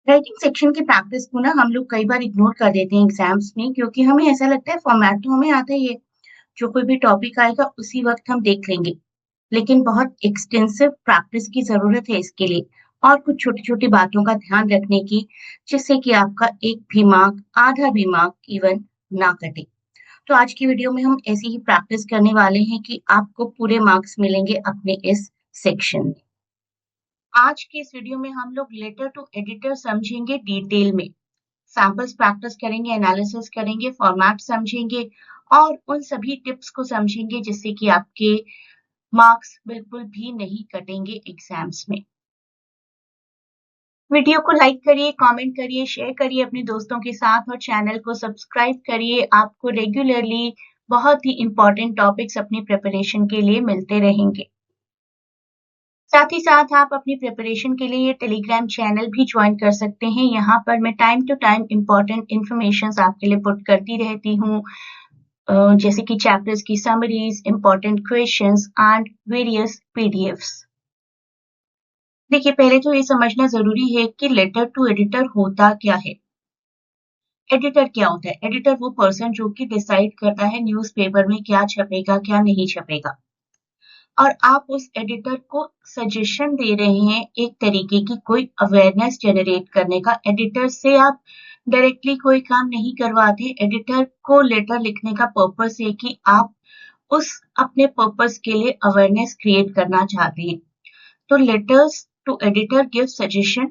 Writing section की practice को ना हम लोग कई बार इग्नोर कर देते हैं एग्जाम्स में क्योंकि हमें ऐसा लगता है फॉर्मेट तो हमें आता ही है। जो कोई भी टॉपिक आएगा उसी वक्त हम देख लेंगे। लेकिन बहुत एक्सटेंसिव प्रैक्टिस की जरूरत है इसके लिए और कुछ छोटी छोटी बातों का ध्यान रखने की, जिससे कि आपका एक भी मार्क, आधा भी मार्क इवन ना कटे। तो आज की वीडियो में हम ऐसी ही प्रैक्टिस करने वाले हैं कि आपको पूरे मार्क्स मिलेंगे अपने इस सेक्शन में। आज के इस वीडियो में हम लोग लेटर टू एडिटर समझेंगे डिटेल में। सैंपल्स प्रैक्टिस करेंगे, एनालिसिस करेंगे, फॉर्मेट समझेंगे और उन सभी टिप्स को समझेंगे जिससे कि आपके मार्क्स बिल्कुल भी नहीं कटेंगे एग्जाम्स में। वीडियो को लाइक करिए, कमेंट करिए, शेयर करिए अपने दोस्तों के साथ और चैनल को सब्सक्राइब करिए। आपको रेगुलरली बहुत ही इंपॉर्टेंट टॉपिक्स अपनी प्रिपरेशन के लिए मिलते रहेंगे। साथ ही साथ आप अपनी प्रिपरेशन के लिए ये टेलीग्राम चैनल भी ज्वाइन कर सकते हैं। यहाँ पर मैं time to time important information आपके लिए पुट करती रहती हूँ, जैसे कि चैप्टर्स की summaries, important questions and various PDFs. देखिए, पहले तो ये समझना जरूरी है कि लेटर टू एडिटर होता क्या है। एडिटर क्या होता है? एडिटर वो पर्सन जो कि डिसाइड करता है न्यूज़पेपर में क्या छपेगा, क्या नहीं छपेगा। और आप उस एडिटर को सजेशन दे रहे हैं एक तरीके की कोई अवेयरनेस जनरेट करने का। एडिटर से आप डायरेक्टली कोई काम नहीं करवाते। एडिटर को लेटर लिखने का पर्पस है कि आप उस अपने पर्पस के लिए अवेयरनेस क्रिएट करना चाहते हैं। तो letters to editor give suggestion,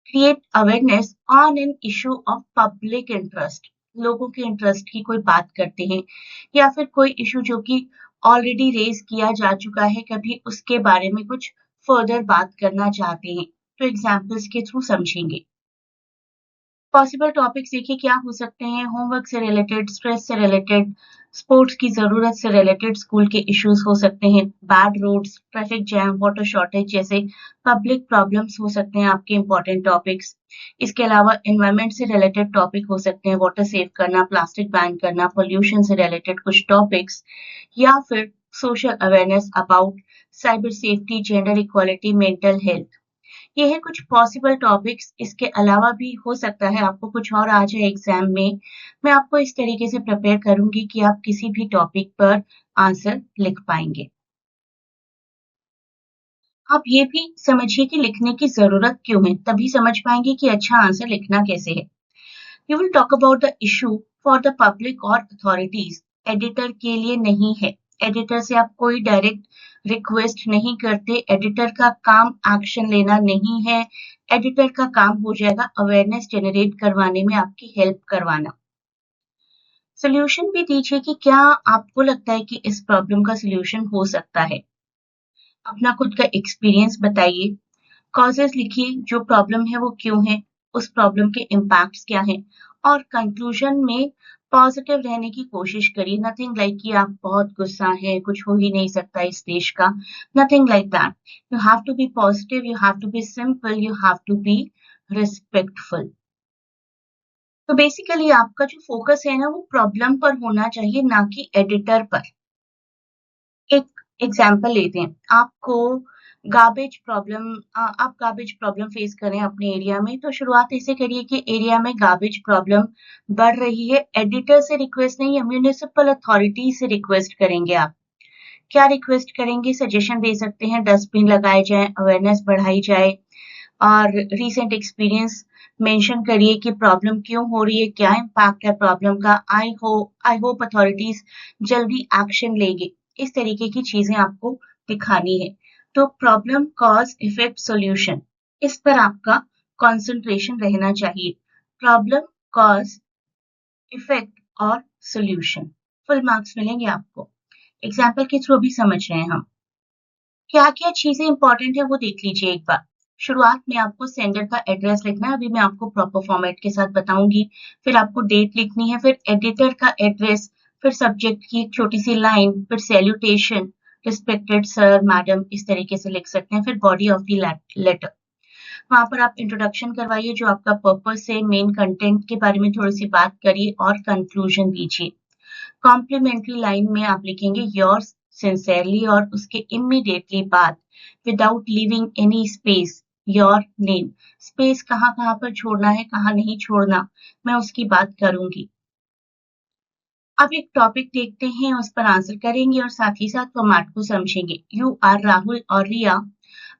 create awareness on an issue of public interest. लोगों के इंटरेस्ट की कोई बात करते हैं या फिर कोई इशू जो कि ऑलरेडी रेज किया जा चुका है, कभी उसके बारे में कुछ फर्दर बात करना चाहते हैं। तो एग्जाम्पल्स के थ्रू समझेंगे। पॉसिबल टॉपिक्स देखिए क्या हो सकते हैं। होमवर्क से रिलेटेड, स्ट्रेस से रिलेटेड, स्पोर्ट्स की जरूरत से रिलेटेड स्कूल के इश्यूज हो सकते हैं। Bad roads, traffic jam, water shortage जैसे पब्लिक प्रॉब्लम्स हो सकते हैं आपके इंपॉर्टेंट टॉपिक्स। इसके अलावा एनवायरमेंट से रिलेटेड टॉपिक हो सकते हैं, वाटर सेव करना, प्लास्टिक बैन करना, पोल्यूशन से रिलेटेड कुछ टॉपिक्स, या फिर social awareness about cyber safety, gender equality, mental health. ये है कुछ पॉसिबल टॉपिक्स। इसके अलावा भी हो सकता है आपको कुछ और आ जाए एग्जाम में। मैं आपको इस तरीके से प्रिपेयर करूंगी कि आप किसी भी टॉपिक पर आंसर लिख पाएंगे। आप ये भी समझिए कि लिखने की जरूरत क्यों है, तभी समझ पाएंगे कि अच्छा आंसर लिखना कैसे है। You will talk about the issue for the public और अथॉरिटीज। एडिटर के लिए नहीं है। एडिटर से आप कोई डायरेक्ट रिक्वेस्ट नहीं करते। एडिटर का काम एक्शन लेना नहीं है। एडिटर का काम हो जाएगा अवेयरनेस जनरेट करवाने में आपकी हेल्प करवाना। सोल्यूशन भी दीजिए कि क्या आपको लगता है कि इस प्रॉब्लम का सोल्यूशन हो सकता है। अपना खुद का एक्सपीरियंस बताइए। कॉजेस लिखिए, जो प्रॉब्लम है वो क्यों है, उस प्रॉब्लम के इम्पैक्ट्स क्या हैं, और कंक्लूजन में पॉजिटिव रहने की कोशिश करिए। नथिंग लाइक कि आप बहुत गुस्सा है, कुछ हो ही नहीं सकता इस देश का। Nothing like that. You have to be positive, you have to be simple, you have to be respectful. तो बेसिकली आपका जो फोकस है ना, वो प्रॉब्लम पर होना चाहिए, ना कि एडिटर पर। एक एग्जाम्पल लेते हैं। आप गार्बेज प्रॉब्लम फेस करें अपने एरिया में, तो शुरुआत ऐसे करिए कि एरिया में गार्बेज प्रॉब्लम बढ़ रही है। एडिटर से रिक्वेस्ट नहीं, म्युनिसिपल अथॉरिटी से रिक्वेस्ट करेंगे आप। क्या रिक्वेस्ट करेंगे? सजेशन दे सकते हैं, डस्टबिन लगाए जाए, अवेयरनेस बढ़ाई जाए, और रीसेंट एक्सपीरियंस मेंशन करिए कि प्रॉब्लम क्यों हो रही है, क्या इम्पैक्ट है प्रॉब्लम का। आई होप अथॉरिटीज जल्दी एक्शन लेंगे। इस तरीके की चीजें आपको दिखानी है। तो प्रॉब्लम, कॉज, इफेक्ट, सॉल्यूशन, इस पर आपका कंसंट्रेशन रहना चाहिए। प्रॉब्लम, कॉज, इफेक्ट और सॉल्यूशन। फुल मार्क्स मिलेंगे आपको। एग्जाम्पल के थ्रू भी समझ रहे हैं हम। क्या-क्या चीजें इंपॉर्टेंट है वो देख लीजिए एक बार। शुरुआत में आपको सेंडर का एड्रेस लिखना है, अभी मैं आपको प्रॉपर फॉर्मेट के साथ बताऊंगी। फिर आपको डेट लिखनी है, फिर एडिटर का एड्रेस, फिर सब्जेक्ट की एक छोटी सी लाइन, फिर सैल्यूटेशन, रिस्पेक्टेड सर, मैडम, इस तरीके से लिख सकते हैं। फिर बॉडी ऑफ द लेटर, वहां पर आप इंट्रोडक्शन करवाइए, जो आपका पर्पस है, मेन कंटेंट के बारे में थोड़ी सी बात करिए और कंक्लूजन दीजिए। कॉम्प्लीमेंट्री लाइन में आप लिखेंगे योर्स सिंसेरली, और उसके इमीडिएटली बाद without leaving any space your name. Space कहाँ कहाँ पर छोड़ना है, कहाँ नहीं छोड़ना, मैं उसकी बात करूंगी। अब एक टॉपिक देखते हैं, उस पर आंसर करेंगे और साथ ही साथ फॉर्मेट को समझेंगे। यू आर राहुल और Riya,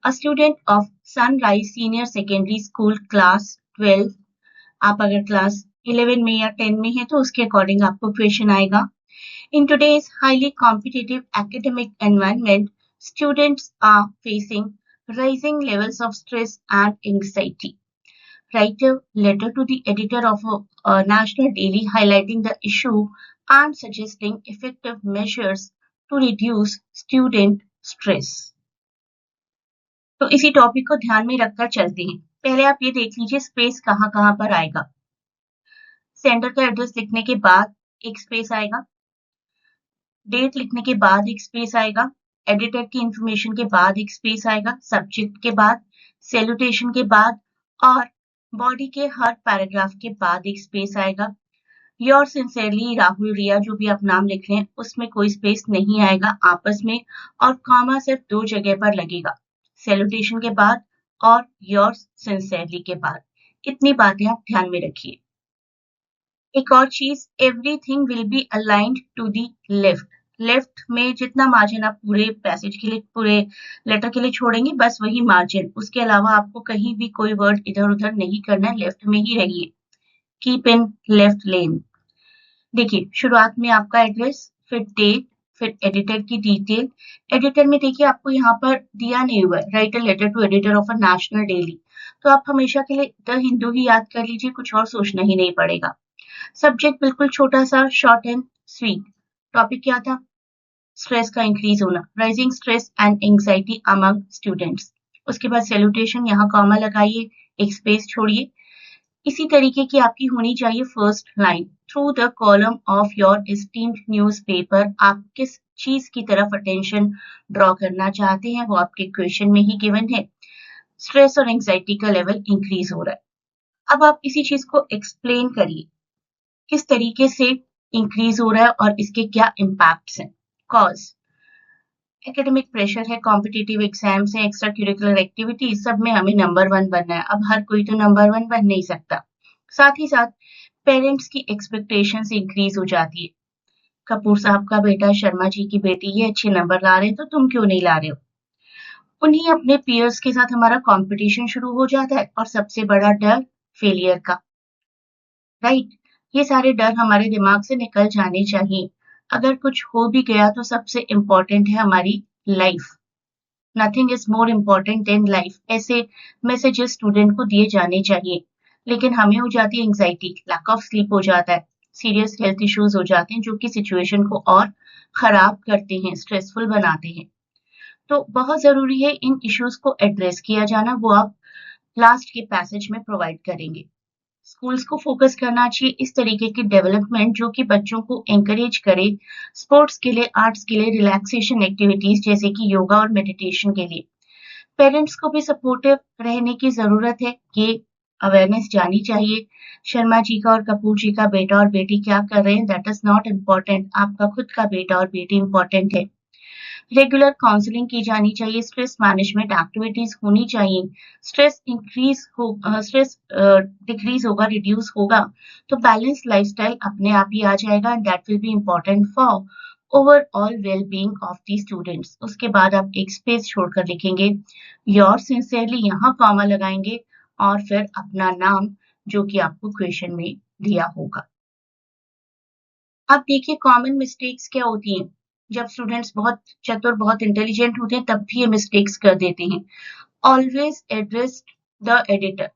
a student of Sunrise senior secondary school class 12। आप अगर क्लास 11 में या 10 में हैं तो उसके अकॉर्डिंग आपको क्वेश्चन आएगा। In today's highly competitive academic environment, students are facing rising levels of stress and anxiety. Write a letter to the editor of a national daily highlighting the issue and suggesting effective measures to reduce student stress. तो इसी topic को ध्यान में रखकर चलते हैं। पहले आप ये देख लीजिए स्पेस कहाँ कहाँ पर आएगा। सेंडर का एड्रेस लिखने के बाद एक स्पेस आएगा, डेट लिखने के बाद एक स्पेस आएगा, एडिटर की इंफॉर्मेशन के बाद एक स्पेस आएगा, सब्जेक्ट के बाद, सैल्यूटेशन के बाद और बॉडी के हर पैराग्राफ के बाद एक स्पेस आएगा। योर सिंसियरली राहुल रिया जो भी आप नाम लिख रहे हैं उसमें कोई स्पेस नहीं आएगा आपस में, और कॉमा सिर्फ 2 जगह पर लगेगा, सैल्यूटेशन के बाद और योर सिंसियरली के बाद। इतनी बातें आप ध्यान में रखिए। एक और चीज, everything will be aligned to the left. Left में जितना मार्जिन आप पूरे पैसेज के लिए, पूरे लेटर के लिए छोड़ेंगे बस वही मार्जिन, उसके अलावा आपको कहीं भी कोई वर्ड इधर उधर नहीं करना है, लेफ्ट में ही रहिए। कीप इन लेफ्ट लेन। देखिए शुरुआत में आपका एड्रेस, फिर डेट, फिर एडिटर की डिटेल। एडिटर में देखिए आपको यहाँ पर दिया नहीं हुआ है, write a letter to editor of a national daily, तो आप हमेशा के लिए द हिंदू ही याद कर लीजिए, कुछ और सोचना ही नहीं पड़ेगा। सब्जेक्ट बिल्कुल छोटा सा, शॉर्ट एंड स्वीट। टॉपिक क्या था? स्ट्रेस का इंक्रीज होना, rising stress and anxiety among students. उसके बाद सैल्यूटेशन, यहाँ कॉमा लगाइए, एक स्पेस छोड़िए। इसी तरीके की आपकी होनी चाहिए first line. Through the column of your esteemed newspaper, आप किस चीज की तरफ अटेंशन ड्रॉ करना चाहते हैं वो आपके क्वेश्चन में ही गिवन है। स्ट्रेस और एंजाइटी का लेवल इंक्रीज हो रहा है। अब आप इसी चीज को एक्सप्लेन करिए, किस तरीके से इंक्रीज हो रहा है और इसके क्या इम्पैक्ट्स हैं। कॉज एकेडमिक प्रेशर है, कॉम्पिटिटिव एग्जाम्स हैं, एक्स्ट्रा करिकुलर एक्टिविटीज, सब में हमें नंबर 1 बनना है। अब हर कोई तो नंबर 1 बन नहीं सकता। साथ ही साथ पेरेंट्स की एक्सपेक्टेशंस इंक्रीज हो जाती है। कपूर साहब का बेटा, शर्मा जी की बेटी ये अच्छे नंबर ला रहे हैं तो तुम क्यों नहीं ला रहे हो। उन्हीं अपने पीयर्स के साथ हमारा कंपटीशन शुरू हो जाता है, और सबसे बड़ा डर फेलियर का, राइट। ये सारे डर हमारे दिमाग से निकल जाने चाहिए। अगर कुछ हो भी गया तो सबसे इम्पोर्टेंट है हमारी life. Nothing is more important then life, ऐसे मैसेजेस स्टूडेंट को दिए जाने चाहिए। लेकिन हमें हो जाती है एंग्जाइटी, लैक ऑफ स्लीप हो जाता है, सीरियस हेल्थ इश्यूज हो जाते हैं जो कि सिचुएशन को और खराब करते हैं, स्ट्रेसफुल बनाते हैं। तो बहुत जरूरी है इन इश्यूज को एड्रेस किया जाना, वो आप लास्ट के पैसेज में प्रोवाइड करेंगे। स्कूल्स को फोकस करना चाहिए इस तरीके की डेवलपमेंट जो कि बच्चों को एंकरेज करे स्पोर्ट्स के लिए, आर्ट्स के लिए, रिलैक्सेशन एक्टिविटीज जैसे कि योगा और मेडिटेशन के लिए। पेरेंट्स को भी सपोर्टिव रहने की जरूरत है, ये अवेयरनेस जानी चाहिए। शर्मा जी का और कपूर जी का बेटा और बेटी क्या कर रहे हैं दैट इज नॉट इम्पोर्टेंट, आपका खुद का बेटा और बेटी इंपॉर्टेंट है। रेगुलर काउंसलिंग की जानी चाहिए, स्ट्रेस मैनेजमेंट एक्टिविटीज होनी चाहिए। स्ट्रेस डिक्रीज होगा, रिड्यूस होगा तो बैलेंस लाइफस्टाइल अपने आप ही आ जाएगा, and that will be important for overall well being of the students. उसके बाद आप एक स्पेस छोड़कर लिखेंगे योर सिंसियरली, यहाँ कॉमा लगाएंगे और फिर अपना नाम जो कि आपको क्वेश्चन में दिया होगा। अब देखिए कॉमन मिस्टेक्स क्या होती हैं। जब स्टूडेंट्स बहुत चतुर, बहुत इंटेलिजेंट होते हैं तब भी ये मिस्टेक्स कर देते हैं। ऑलवेज एड्रेस द एडिटर,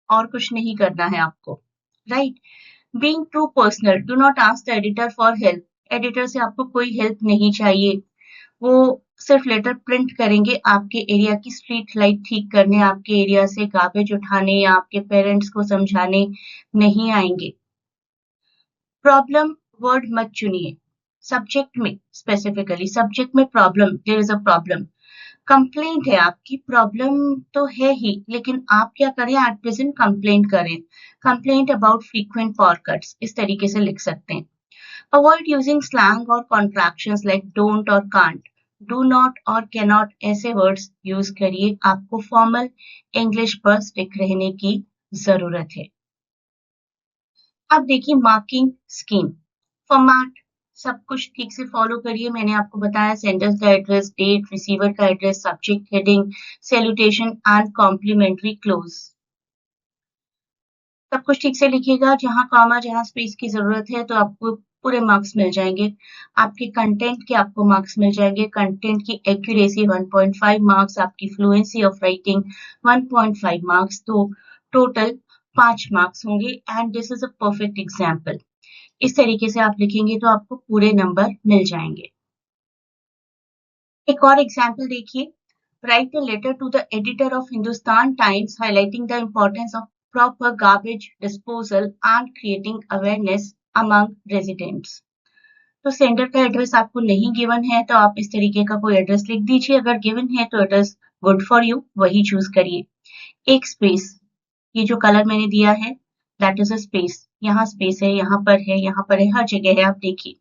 और कुछ नहीं करना है आपको, right. Being too personal, do not ask the editor for help. Editor से आपको कोई हेल्प नहीं चाहिए, वो सिर्फ लेटर प्रिंट करेंगे, आपके एरिया की स्ट्रीट लाइट ठीक करने, आपके एरिया से गार्बेज उठाने या आपके पेरेंट्स को समझाने नहीं आएंगे। प्रॉब्लम वर्ड मत चुनिए, सब्जेक्ट में स्पेसिफिकली, सब्जेक्ट में problem, there is a problem. Complaint है आपकी, प्रॉब्लम तो है ही, लेकिन आप क्या करें, एट प्रेजेंट कंप्लेंट करें। Complaint about frequent power cuts, इस तरीके से लिख सकते हैं। अवॉइड यूजिंग स्लैंग और कॉन्ट्रैक्शंस लाइक डोंट और कांट। डू नॉट और कैनॉट ऐसे वर्ड्स यूज करिए। आपको फॉर्मल इंग्लिश पर स्टिक रहने की जरूरत है। अब देखिए मार्किंग स्कीम, फॉर्मेट सब कुछ ठीक से फॉलो करिए। मैंने आपको बताया सेंडर का एड्रेस, डेट, रिसीवर का address, subject heading, salutation and complimentary close. सब कुछ ठीक से लिखिएगा। जहां कॉमा, जहां स्पेस की जरूरत है तो आपको पूरे मार्क्स मिल जाएंगे। आपके कंटेंट के आपको मार्क्स मिल जाएंगे। कंटेंट की एक्यूरेसी 1.5 मार्क्स, आपकी फ्लुएंसी ऑफ राइटिंग 1.5 मार्क्स, तो टोटल 5 मार्क्स होंगे। And this is a perfect example. इस तरीके से आप लिखेंगे तो आपको पूरे नंबर मिल जाएंगे। एक और एग्जाम्पल देखिए, write a letter to the editor of Hindustan Times highlighting the importance of proper garbage disposal and creating awareness among residents. तो सेंडर का एड्रेस आपको नहीं गिवन है तो आप इस तरीके का कोई एड्रेस लिख दीजिए। अगर गिवन है तो it is good for you, वही चूज करिए। एक स्पेस, ये जो कलर मैंने दिया है दैट इज अ स्पेस। यहाँ स्पेस है, यहाँ पर है, यहाँ पर है, हर जगह है, आप देखिए।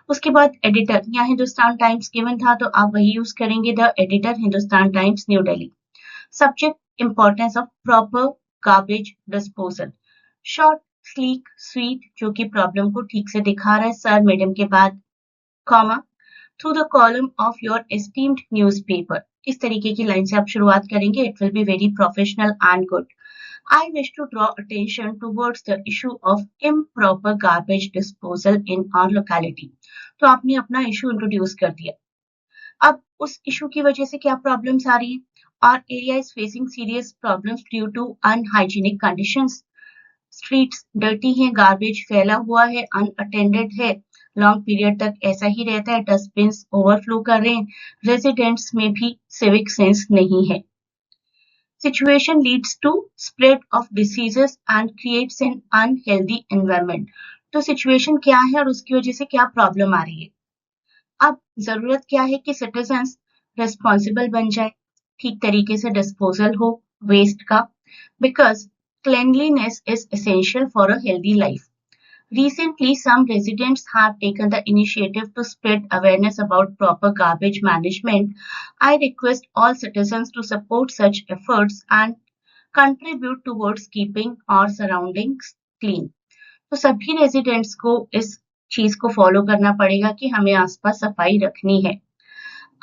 उसके बाद एडिटर, यहाँ हिंदुस्तान टाइम्स गिवन था तो आप वही यूज करेंगे, the editor Hindustan times new Delhi. Subject, importance of proper garbage disposal. Short, sleek, sweet, जो कि प्रॉब्लम को ठीक से दिखा रहा है, सर मैडम के बाद comma, through the column of your esteemed newspaper. इस तरीके की लाइन से आप शुरुआत करेंगे, it will be very professional and good. I wish to draw attention towards the issue of improper garbage disposal in our locality. तो आपने अपना इशू इंट्रोड्यूस कर दिया। अब उस इशू की वजह से क्या प्रॉब्लम्स आ रही है? Our area is facing serious problems due to unhygienic conditions. Streets dirty हैं, गार्बेज फैला हुआ है, अनअटेंडेड है, लॉन्ग पीरियड तक ऐसा ही रहता है, डस्टबिन्स ओवरफ्लो कर रहे हैं, रेजिडेंट्स में भी सिविक सेंस नहीं है। Situation leads to spread of diseases and creates an unhealthy environment. तो सिचुएशन क्या है और उसकी वजह से क्या प्रॉब्लम आ रही है? अब जरूरत क्या है कि सिटीजन्स रिस्पॉन्सिबल बन जाए, ठीक तरीके से डिस्पोजल हो वेस्ट का, because cleanliness is essential for a healthy life. Recently, some residents have taken the initiative to spread awareness about proper garbage management. I request all citizens to support such efforts and contribute towards keeping our surroundings clean. तो सभी residents को इस चीज को follow करना पड़ेगा कि हमें आसपास सफाई रखनी है।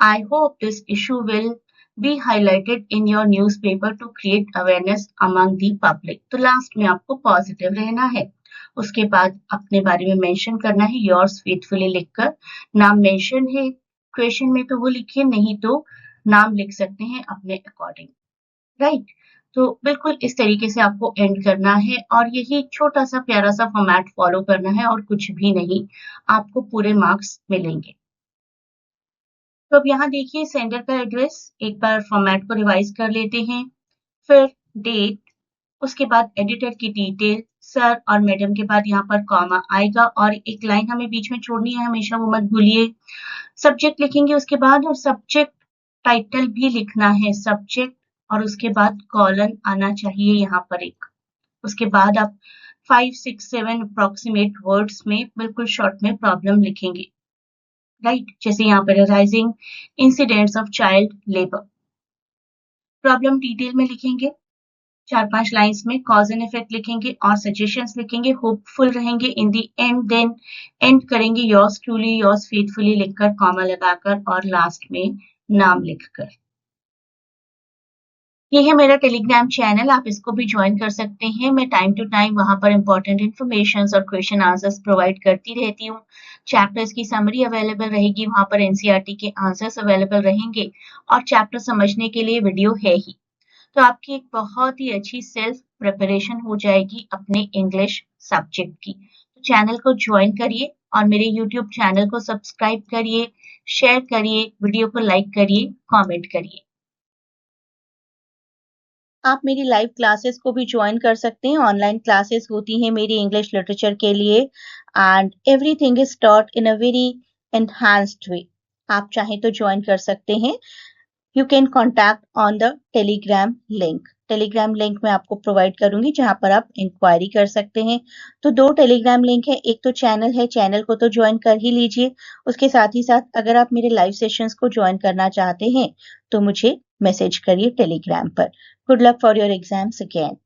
I hope this issue will be highlighted in your newspaper to create awareness among the public. तो लास्ट में आपको पॉजिटिव रहना है। उसके बाद अपने बारे में मेंशन करना है, योर्स फेथफुली लिखकर। नाम मेंशन है क्वेश्चन में तो वो लिखिए, नहीं तो नाम लिख सकते हैं अपने अकॉर्डिंग, राइट। तो बिल्कुल इस तरीके से आपको एंड करना है और यही छोटा सा प्यारा सा फॉर्मेट फॉलो करना है और कुछ भी नहीं, आपको पूरे मार्क्स मिलेंगे। तो अब यहाँ देखिए सेंडर का एड्रेस, एक बार फॉर्मेट को रिवाइज कर लेते हैं। फिर डेट, उसके बाद एडिटर की डिटेल, सर और मैडम के बाद यहाँ पर कॉमा आएगा और एक लाइन हमें बीच में छोड़नी है, हमेशा वो मत भूलिए। सब्जेक्ट लिखेंगे उसके बाद और सब्जेक्ट टाइटल भी लिखना है, सब्जेक्ट, और उसके बाद कॉलन आना चाहिए यहाँ पर एक। उसके बाद आप 5, 6, 7 अप्रोक्सीमेट वर्ड्स में बिल्कुल शॉर्ट में प्रॉब्लम लिखेंगे, राइट। जैसे यहाँ पर rising incidents of child labour. Problem detail में लिखेंगे 4-5 लाइंस में, कॉज एंड इफेक्ट लिखेंगे और सजेशंस लिखेंगे, होपफुल रहेंगे इन दी एंड, देन एंड करेंगे योर्स ट्रूली, योर्स फेथफुली लिखकर, कॉमा लगाकर और लास्ट में नाम लिखकर। ये है मेरा टेलीग्राम चैनल, आप इसको भी ज्वाइन कर सकते हैं। मैं टाइम टू टाइम वहां पर इंपॉर्टेंट इन्फॉर्मेशन और क्वेश्चन आंसर्स प्रोवाइड करती रहती हूँ। चैप्टर्स की समरी अवेलेबल रहेगी, वहां पर एनसीईआरटी के आंसर्स अवेलेबल रहेंगे और चैप्टर समझने के लिए वीडियो है ही। तो आपकी एक बहुत ही अच्छी सेल्फ प्रिपरेशन हो जाएगी अपने इंग्लिश सब्जेक्ट की। तो चैनल को ज्वाइन करिए और मेरे यूट्यूब चैनल को सब्सक्राइब करिए, शेयर करिए, वीडियो को लाइक करिए, कमेंट करिए। आप मेरी लाइव क्लासेस को भी ज्वाइन कर सकते हैं। ऑनलाइन क्लासेस होती हैं मेरी इंग्लिश लिटरेचर के लिए and everything is taught in a very enhanced way. आप चाहें तो ज्वाइन कर सकते हैं। You can contact on the Telegram link. Telegram link मैं आपको प्रोवाइड करूंगी जहां पर आप इंक्वायरी कर सकते हैं। तो 2 टेलीग्राम लिंक है, एक तो चैनल है, चैनल को तो ज्वाइन कर ही लीजिए। उसके साथ ही साथ अगर आप मेरे लाइव सेशंस को ज्वाइन करना चाहते हैं तो मुझे मैसेज करिए टेलीग्राम पर। Good luck for your exams again.